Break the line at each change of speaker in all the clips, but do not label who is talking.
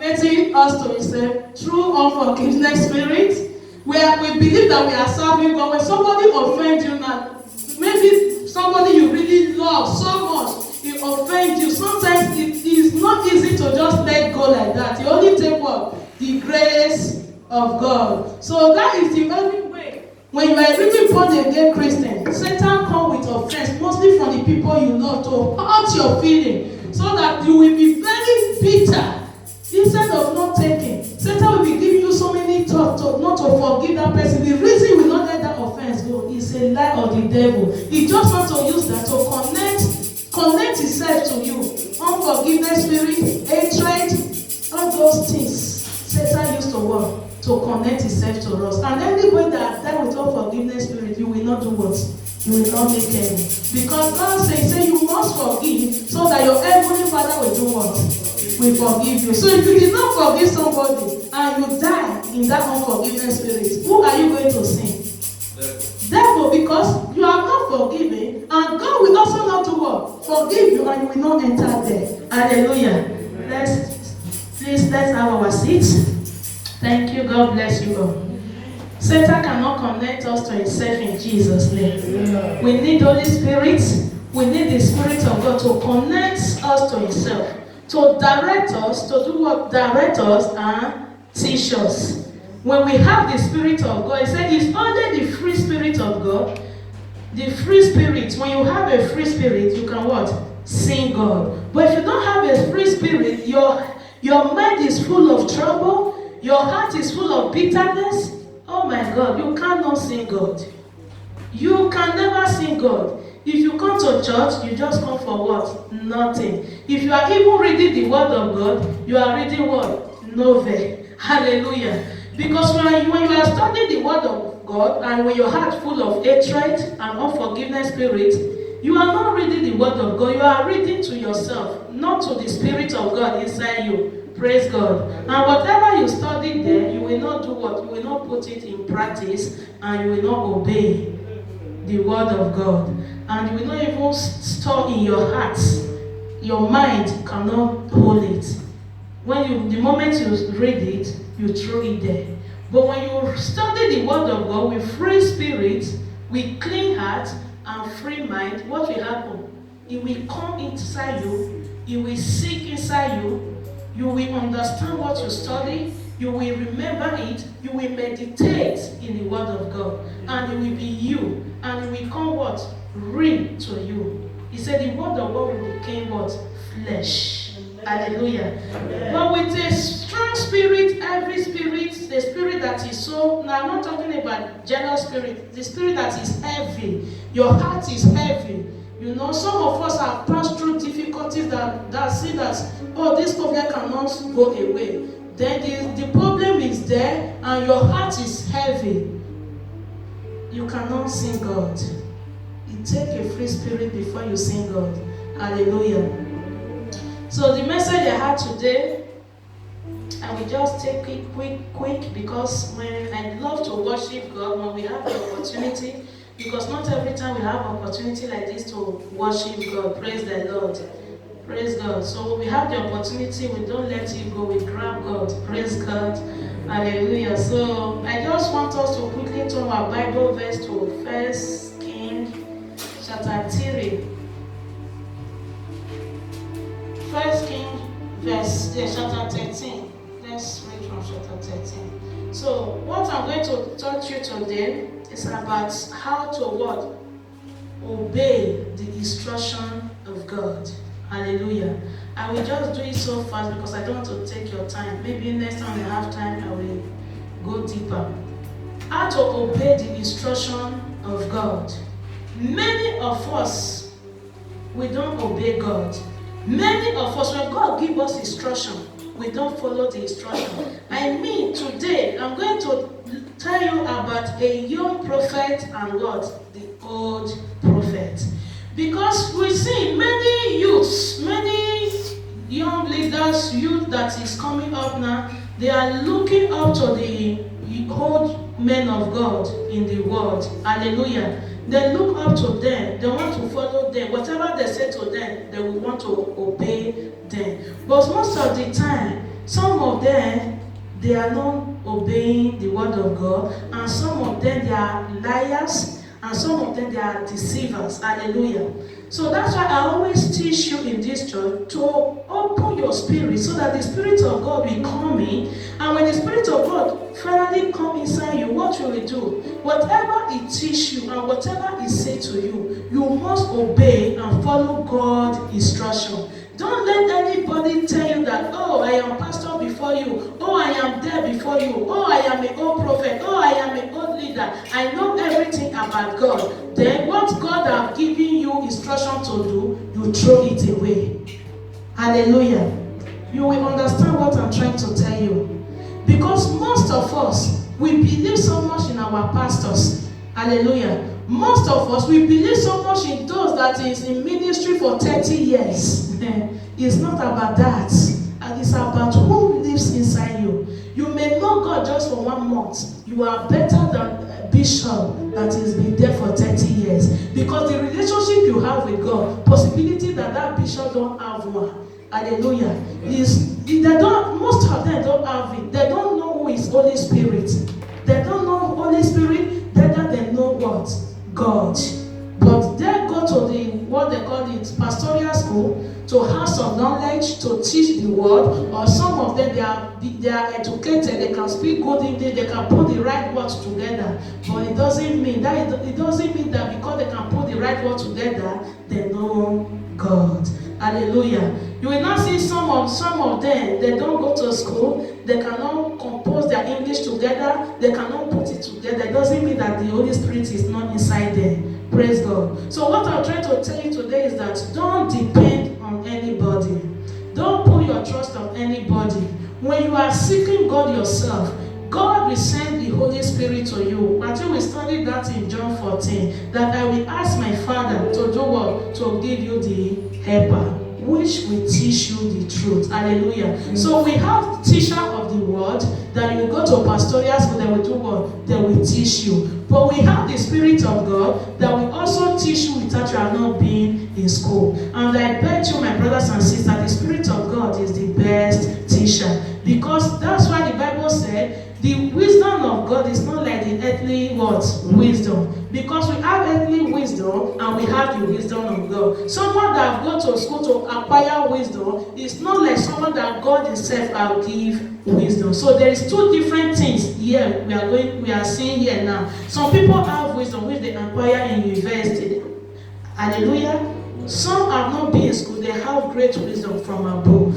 connecting us to Himself through unforgiveness spirit. Where we believe that we are serving God. When somebody offends you now, maybe somebody you really love so much, he offends you. Sometimes it is not easy to just let go like that. You only take what? The grace of God. So that is the only way. When you are really born again Christian, Satan comes with offense, mostly from the people you love, to hurt your feeling, so that you will be very bitter. Instead of not taking, Satan will be giving you so many thoughts not to forgive that person. The reason you will not let that offense go is a lie of the devil. He just wants to use that to connect himself to you. Unforgiveness spirit, hatred, all those things Satan used to work to connect himself to us. And anybody that died with unforgiveness spirit, you will not do what? You will not make any. Because God says you must forgive so that your heavenly Father will do what? Will forgive you. So if you did not forgive somebody and you die in that unforgiveness spirit, who are you going to sin? Devil, because you are not forgiven, and God will also not do what? Forgive you, and you will not enter there. Hallelujah. Let's have our seats. Thank you. God bless you all. Satan cannot connect us to himself in Jesus' name. We need Holy Spirit. We need the Spirit of God to connect us to himself, to direct us, to do what? Direct us and teach us. When we have the Spirit of God, he said it's only the free Spirit of God. The free Spirit, when you have a free Spirit, you can what? Sing God. But if you don't have a free Spirit, your mind is full of trouble, your heart is full of bitterness. Oh my God, you cannot sing God. You can never sing God. If you come to church, you just come for what? Nothing. If you are even reading the word of God, you are reading what? Novel. Hallelujah. Because when you are studying the word of God and when your heart full of hatred and unforgiveness spirit, you are not reading the word of God. You are reading to yourself, not to the Spirit of God inside you. Praise God. And whatever you study there, you will not do what? You will not put it in practice, and you will not obey the word of God. And you will not even store in your heart. Your mind cannot hold it. The moment you read it, you throw it there. But when you study the word of God with free spirit, with clean heart and free mind, what will happen? It will come inside you. It will sink inside you. You will understand what you study. You will remember it. You will meditate in the word of God. And it will be you. And it will come what? Real to you. He said the word of God will become what? Flesh. Hallelujah. But with a strong spirit, every spirit, the spirit that is so, now I'm not talking about jealous spirit, the spirit that is heavy. Your heart is heavy. You know, some of us have passed through difficulties that see that, oh, this problem cannot go away. Then the problem is there and your heart is heavy. You cannot sing God. You take a free spirit before you sing God. Hallelujah. So the message I had today, I will just take it quick because when I love to worship God, when we have the opportunity, because not every time we have opportunity like this to worship God. Praise the Lord. Praise God. So when we have the opportunity, we don't let it go. We grab God. Praise God. Hallelujah. So I just want us to quickly turn our Bible verse to 1 Kings chapter 3. 1 Kings chapter 13. Let's read from chapter 13. So what I'm going to talk to you today is about how to what? Obey the instruction of God. Hallelujah. I will just do it so fast because I don't want to take your time. Maybe next time I have time, I will go deeper. How to obey the instruction of God. Many of us, we don't obey God. Many of us, when God gives us instruction, we don't follow the instruction. I mean, today, I'm going to tell you about a young prophet and what? The old prophet. Because we see many youths, many young leaders, youth that is coming up now, they are looking up to the old men of God in the world. Hallelujah. They look up to them. They want to follow them. Whatever they say to them, they will want to obey them. But most of the time, some of them, they are not obeying the word of God, and some of them, they are liars, and some of them, they are deceivers. Hallelujah. So that's why I always teach you in this church to open your spirit so that the Spirit of God will come in. And when the Spirit of God finally comes inside you, what you will do? Whatever He teaches you and whatever He says to you, you must obey and follow God's instruction. Don't let anybody tell you that, oh, I am pastor before you. Oh, I am there before you. Oh, I am an old prophet. Oh, I am an old leader. I know everything about God. Then what God has given you instruction to do, you throw it away. Hallelujah. You will understand what I'm trying to tell you. Because most of us, we believe so much in our pastors. Hallelujah. Most of us, we believe so much in those that is in ministry for 30 years. It's not about that. It's about who lives inside you. You may know God just for 1 month. You are better than a bishop that has been there for 30 years. Because the relationship you have with God, possibility that bishop don't have one. Hallelujah. Most of them don't have it. They don't know who is Holy Spirit. They don't know Holy Spirit better than know what? God. But they go to the, what they call it, pastoral school to have some knowledge to teach the word, or some of them they are educated, they can speak good English, they can put the right words together. But it doesn't mean that because they can put the right words together, they know God. Hallelujah. You will not see some of them, they don't go to school, they cannot compose their English together, they cannot put it together. It doesn't mean that the Holy Spirit is not inside them. Praise God. So what I'm trying to tell you today is that don't depend on anybody. Don't put your trust on anybody. When you are seeking God yourself, God will send the Holy Spirit to you. I think we studied that in John 14, that I will ask my Father to do what? To give you the helper, which will teach you the truth. Hallelujah. So we have teacher of the word, that you go to pastoral school, they will do what? They will teach you. But we have the Spirit of God that will also teach you without you are not being in school. And I bet you, my brothers and sisters, the Spirit of God is the best teacher. Because that's why the Bible said, the wisdom of God is not like the earthly what? Wisdom. Because we have earthly wisdom and we have the wisdom of God. Someone that goes to school to acquire wisdom is not like someone that God himself will give wisdom. So there is two different things here we are seeing here now. Some people have wisdom which they acquire in university. Hallelujah. Some have not been in school, they have great wisdom from above.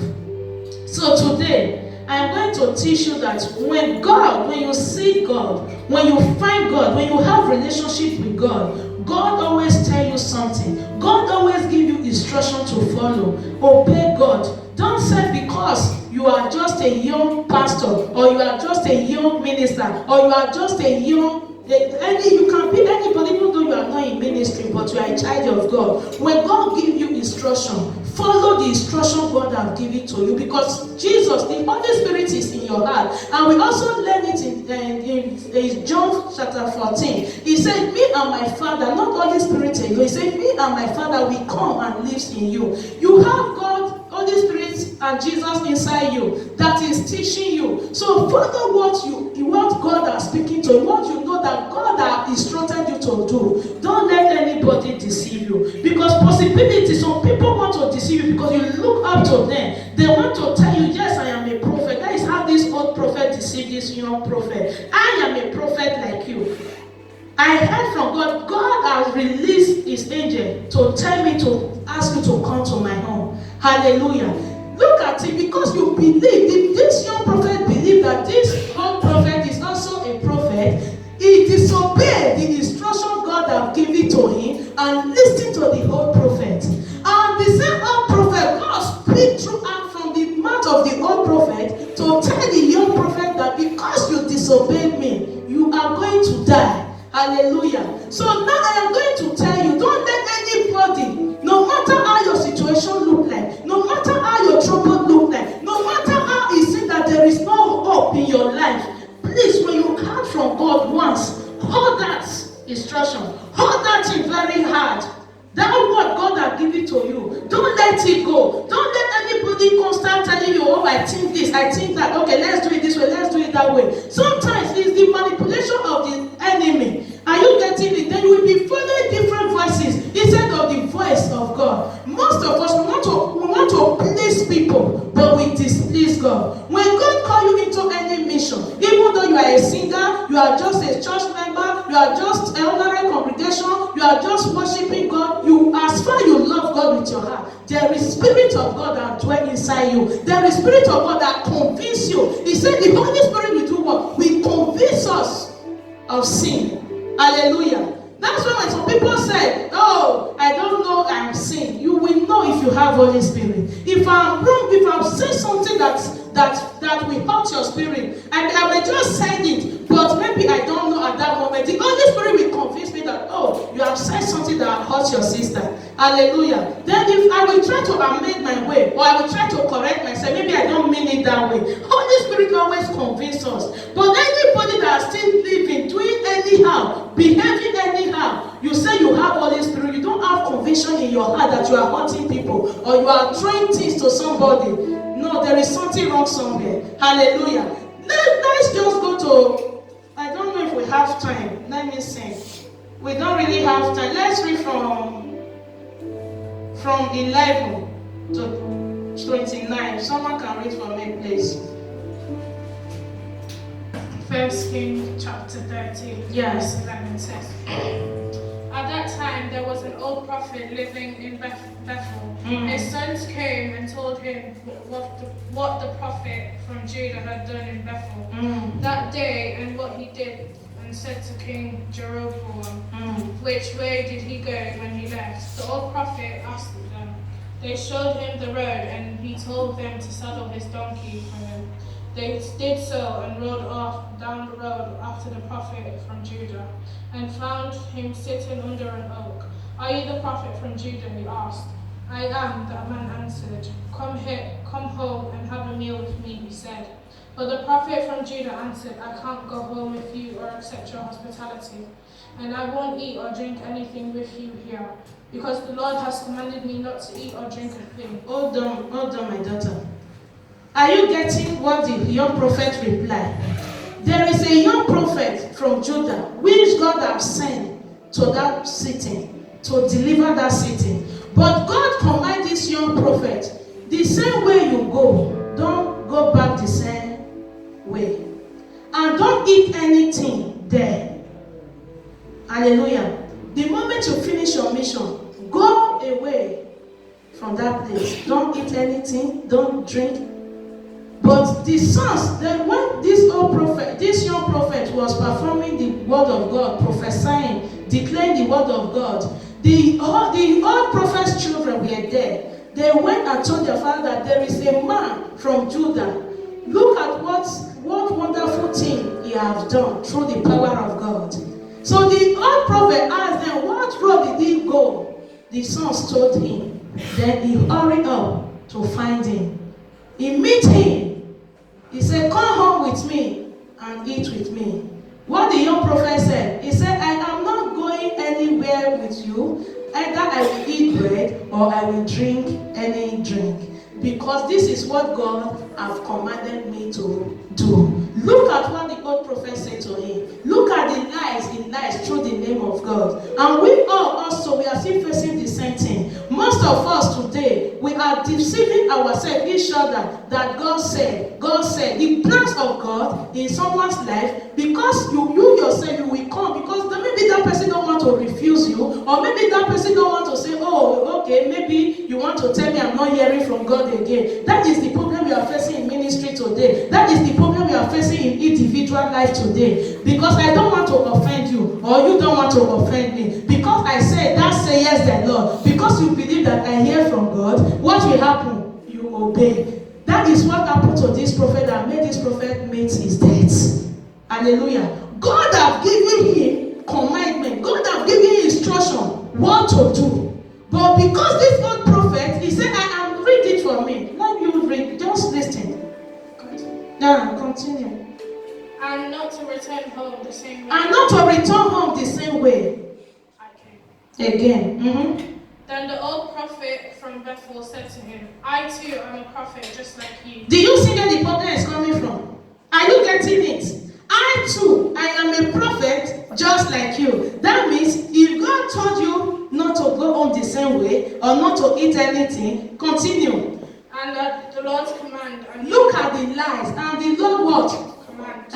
So today, I am going to teach you that when you seek God, when you find God, when you have relationship with God, God always tell you something. God always give you instruction to follow. Obey God. Don't say because you are just a young pastor, or you are just a young minister, or you are just a young you can be anybody, even though you are not in ministry, but you are a child of God. When God gives you instruction, follow the instruction God has given to you, because Jesus, the Holy Spirit, is in your heart. And we also learn it in John chapter 14. He said, me and my Father, not Holy Spirit alone. He said, me and my Father will come and live in you. You have God, Holy Spirit, and Jesus inside you that is teaching you. So follow what God has speaking to you, what you know that God has instructed you to do. Don't let anybody deceive you, because possibility, some people want to deceive you because you look up to them. They want to tell you, yes, I am a prophet. That is how this old prophet deceived this young prophet. I am a prophet like you. I heard from God. God has released his angel to tell me to ask you to come to my home. Hallelujah. Look at it, because you believe, this young prophet believed that this old prophet is also a prophet. He disobeyed the instruction God had given to him and listened to the old prophet. And the same old prophet, God speak throughout from the mouth of the old prophet to tell the young prophet that because you disobeyed me, you are going to die. Hallelujah. So now I am going to tell you, don't let anybody, no matter how your situation look like, no matter how your trouble look like, no matter how it seems that there is no hope in your life, please, when you heard from God once, hold that instruction, hold that thing very hard. That what I think that, okay, let's do it this way, let's do it that way. Sometimes it's the manipulation of the enemy. Are you getting it? Then you will be following different voices instead of the voice of God. Most of us, we want to please people, but we displease God. When God calls you into any mission, even though you are a singer, you are just a church member, you are just an ordinary congregation, you are just worshiping God, as far you love God with your heart, there is Spirit of God that dwells inside you. There is Spirit of God that convinces you. He said the Holy Spirit will do what? Will convince us of sin. Hallelujah. That's why when some people say, oh, I don't know I'm sin. You will know if you have Holy Spirit. If I'm wrong, if I've said something that will hurt your spirit, and I may just say it, but maybe I don't know at that moment. The Holy Spirit will convince me that, oh, you have said something that hurts your sister. Hallelujah. Then if I will try to amend my way, or I will try to correct myself, maybe I don't mean it that way. Holy Spirit always convinces us. But anybody that is still living, doing anyhow, behaving anyhow, you say you have Holy Spirit, you don't have conviction in your heart that you are hurting people, or you are throwing things to somebody. No, there is something wrong somewhere. Hallelujah. Let's just go to, I don't know if we have time. Let me see. We don't really have time. Let's read from 11 to 29. Someone can read for me, please.
1 Kings chapter 13.
Yes.
11 says, at that time there was an old prophet living in Bethel. His sons came and told him what the prophet from Judah had done in Bethel that day, and what he did, and said to King Jeroboam, which way did he go when he left? The old prophet asked them. They showed him the road, and he told them to saddle his donkey for him. They did so and rode off down the road after the prophet from Judah, and found him sitting under an oak. Are you the prophet from Judah? He asked. I am, that man answered. Come home and have a meal with me, he said. But the prophet from Judah answered, I can't go home with you or accept your hospitality, and I won't eat or drink anything with you here, because the Lord has commanded me not to eat or drink a thing.
Hold on, my daughter. Are you getting what the young prophet replied? There is a young prophet from Judah, which God has sent to that city, to deliver that city. But God commanded this young prophet, the same way you go, don't go back the same way. And don't eat anything there. Hallelujah. The moment you finish your mission, go away from that place. Don't eat anything, don't drink. But the sons, then when this young prophet was performing the word of God, prophesying, declaring the word of God, the old prophet's children were there. They went and told their father that there is a man from Judah. Look at what wonderful thing he has done through the power of God. So the old prophet asked them, what road did he go? The sons told him. Then he hurried up to find him. He met him. He said, come home with me and eat with me. What the young prophet said, he said, I am not going anywhere with you. Either I will eat bread or I will drink any drink. Because this is what God has commanded me to do. Look at what the old prophet said to him. Look at the lies he lies through the name of God. And we all also, we are still facing the same thing. Most of us today, we are deceiving ourselves, each other, that God said, the plans of God in someone's life, because you yourself, you will come, because maybe that person don't want to refuse you, or maybe that person don't want to say, oh, okay, maybe you want to tell me I'm not hearing from God again. That is the problem we are facing in ministry today. That is the problem we are facing in individual life today. Because I don't want to offend you, or you don't want to offend me. Because I said, that says the Lord. Because you believe that I hear from God, what will happen? You obey. That is what happened to this prophet that made this prophet meet his death. Hallelujah. God have given him commandment. God have given him instruction what to do. But because this old prophet, he said, I am read it for me. Let you read. Just listen. Now, continue.
And not to return home the same way.
And not to return home the same way.
Okay.
Again. Mm-hmm.
Then the old prophet from Bethel said to him, I too am a prophet just like you.
Do you see that the problem is coming from. Are you getting it? I too, I am a prophet just like you. That means if God told you not to go on the same way or not to eat anything, continue.
And at the Lord's command, and
Look at the lies. And the Lord what?
Command.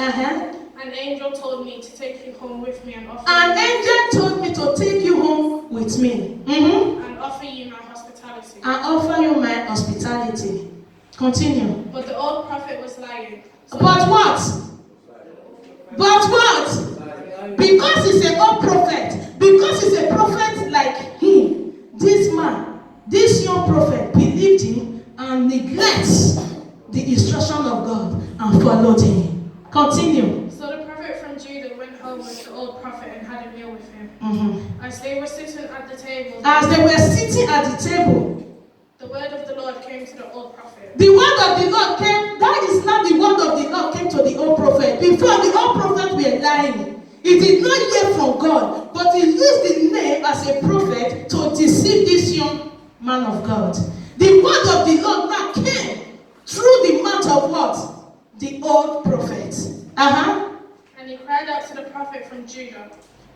An angel told me to take you home with me and offer
An angel told me to take you home with me.
And offer you my hospitality.
And offer you my hospitality. Continue.
But the old prophet was lying.
But what? But what? Because he's an old prophet. Because he's a prophet like him. This man, this young prophet believed him and neglects the instruction of God and followed him. Continue.
So the prophet from Judah went home with the old prophet and had a meal with him. As they were sitting at the table, the word of the Lord came to the old prophet.
The word of the Lord came. That is not the word of the Lord came to the old prophet. Before, the old prophet were lying. He did not hear from God, but he used the name as a prophet to deceive this young man of God. The word of the Lord now came through the mouth of what? The old prophet.
And he cried out to the prophet from Judah.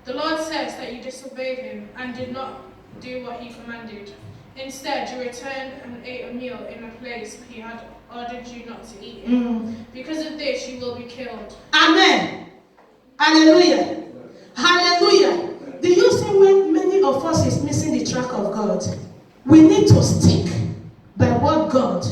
The Lord says that you disobeyed him and did not do what he commanded. Instead, you returned and ate a meal in a place he had ordered you not to eat in. Because of this, you will be killed.
Amen. Hallelujah. Hallelujah. Do you see when many of us is missing the track of God? We need to stick by what God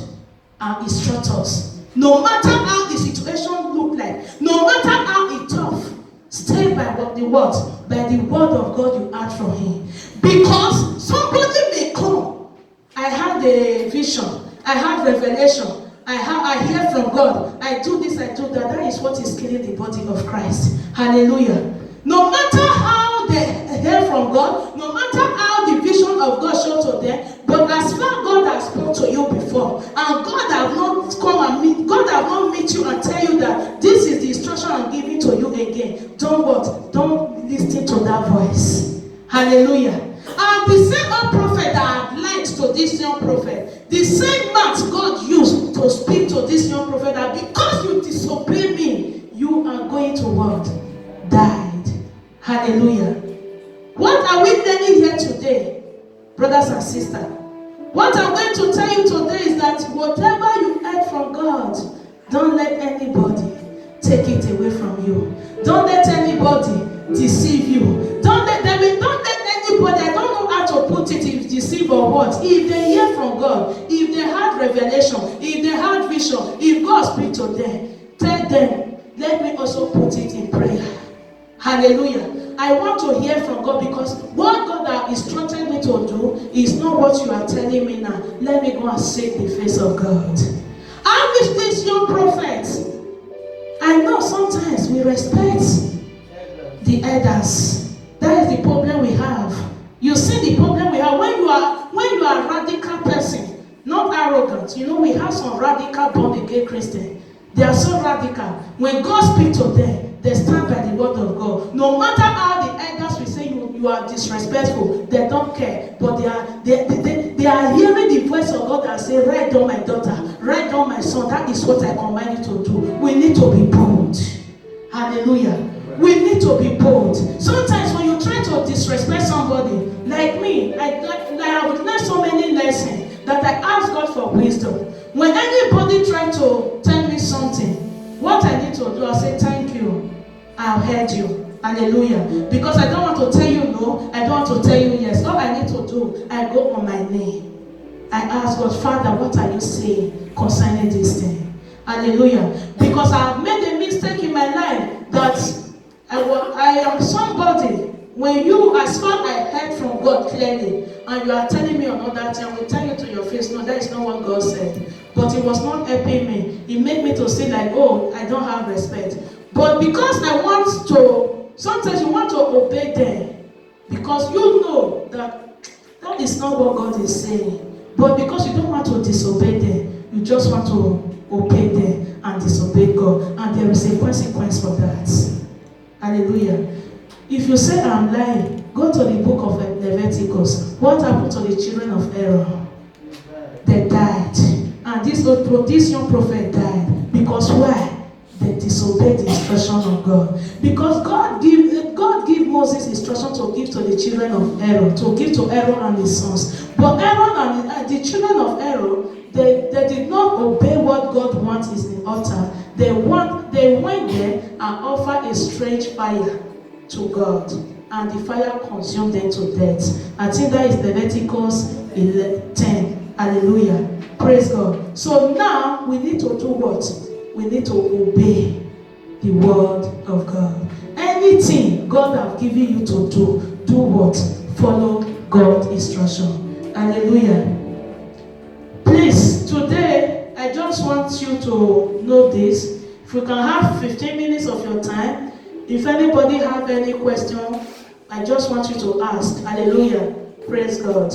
instructs us. No matter how the situation look like, no matter how it's tough, stay by what the word, by the word of God you heard from him. Because somebody may come. I have a vision. I have revelation. I hear from God. I do this, I do that. That is what is killing the body of Christ. Hallelujah. No matter how they hear from God, no matter how the vision of God shows to them, but as far God has spoken to you before, and God have not come and meet, God have not meet you and tell you that this is the instruction I'm giving to you again. Don't what? Don't listen to that voice. Hallelujah. And the same old prophet that had lied to this young prophet, the same mouth God used to speak to this young prophet, that because you disobey me, you are going to what? Died. Hallelujah. What are we learning here today, brothers and sisters? What I'm going to tell you today is that whatever you heard from God, don't let anybody take it away from you. Don't let anybody deceive you. Don't let anybody, I don't know how to put it, if deceive or what. If they hear from God, if they had revelation, if they had vision, if God speaks to them, tell them, let me also put it in prayer. Hallelujah. I want to hear from God, because what God has instructed me to do is not what you are telling me now. Let me go and seek the face of God. I wish this young prophet, I know sometimes we respect the elders. That is the problem we have. You see the problem we have when you are a radical person, not arrogant. You know, we have some radical born again Christians. They are so radical. When God speaks to them, they stand by the word of God. No matter how the elders will say you are disrespectful, they don't care. But they are hearing the voice of God and say, write down my daughter, write down my son. That is what I command you to do. We need to be bold. Hallelujah. We need to be bold. Sometimes when you try to disrespect somebody, like me, I have learned so many lessons that I ask God for wisdom. When anybody tries to tell me something, what I need to do, I say, thank you. I've heard you. Hallelujah. Because I don't want to tell you no. I don't want to tell you yes. All I need to do, I go on my knee. I ask God, Father, what are you saying concerning this thing? Hallelujah. Because I have made a mistake in my life that I am somebody. When you, as far I heard from God clearly, and you are telling me another thing, I will tell you to your face, no, that is not what God said. But it was not helping me. It made me to say like, oh, I don't have respect. But because I want to, sometimes you want to obey them. Because you know that that is not what God is saying. But because you don't want to disobey them, you just want to obey them and disobey God. And there is a consequence for that. Hallelujah. If you say I'm lying, go to the book of Leviticus. What happened to the children of Aaron? They died. And this young prophet died Because why? They disobeyed the instruction of God. Because God give Moses instruction to give to the children of Aaron, to give to Aaron and his sons. But Aaron and the children of Aaron, they did not obey what God wants in the altar. They went there and offered a strange fire to God, and the fire consumed them to death. I think that is Leviticus 10. Hallelujah. Praise God. So now we need to do what? We need to obey the word of God. Anything God has given you to do what? Follow God's instruction. Hallelujah. Please, today, I just want you to know this. If you can have 15 minutes of your time, if anybody have any question, I just want you to ask. Hallelujah. Praise God.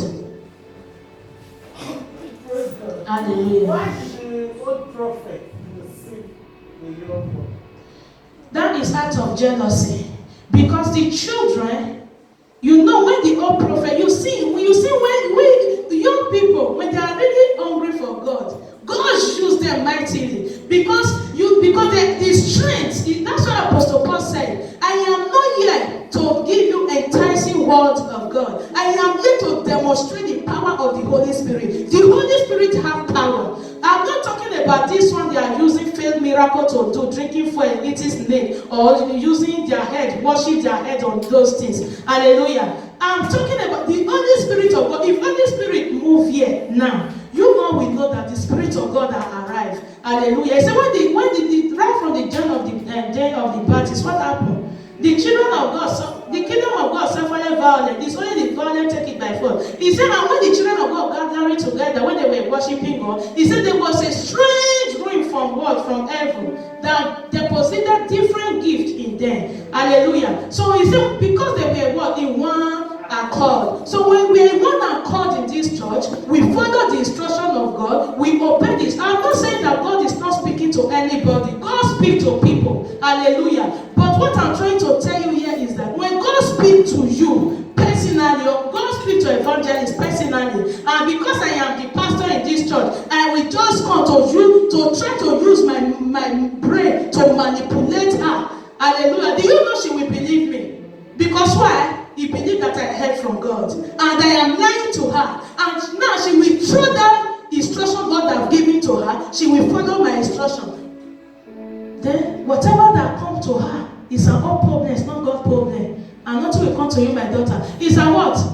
Praise God.
Hallelujah.
Why did the old prophet deceive the young one?
That is out of jealousy. Because the children, you know, when the old prophet, you see when the young people, when they are really hungry for God, God used them mightily. Because the strength, that's what Apostle Paul said. I am not here to give you enticing words of God. I am here to demonstrate the power of the Holy Spirit. The Holy Spirit have power. I'm not talking about this one they are using failed miracle to do, drinking for a little name, or using their head, washing their head on those things. Hallelujah. I'm talking about the Holy Spirit of God. If Holy Spirit move here now, you all will know that the Spirit of God has arrived. Hallelujah. So right from the day of the baptism, what happened? The children of God, the kingdom of God suffered violence. It's only the violent take it by force. He said, and when the children of God gathered together, when they were worshiping God, he said there was a strange wind from heaven that deposited different gifts in them. Hallelujah. So he said, because they were what? In one accord. So when we are in one accord in this church, we follow the instruction of God, we obey this. I'm not saying that God is not speaking to anybody. God speaks to people. Hallelujah. But what I'm trying to tell you here is that when God speaks to you personally, or God speaks to evangelists personally, and because I am the pastor in this church, I will just come to you to try to use my brain to manipulate her. Hallelujah. Do you know she will believe me? Because why? He believed that I heard from God. And I am lying to her. And now she will throw that instruction God has given to her. She will follow my instruction. Then whatever that comes to her is her own problem. It's not God's problem. And nothing will come to you, my daughter. It's a what?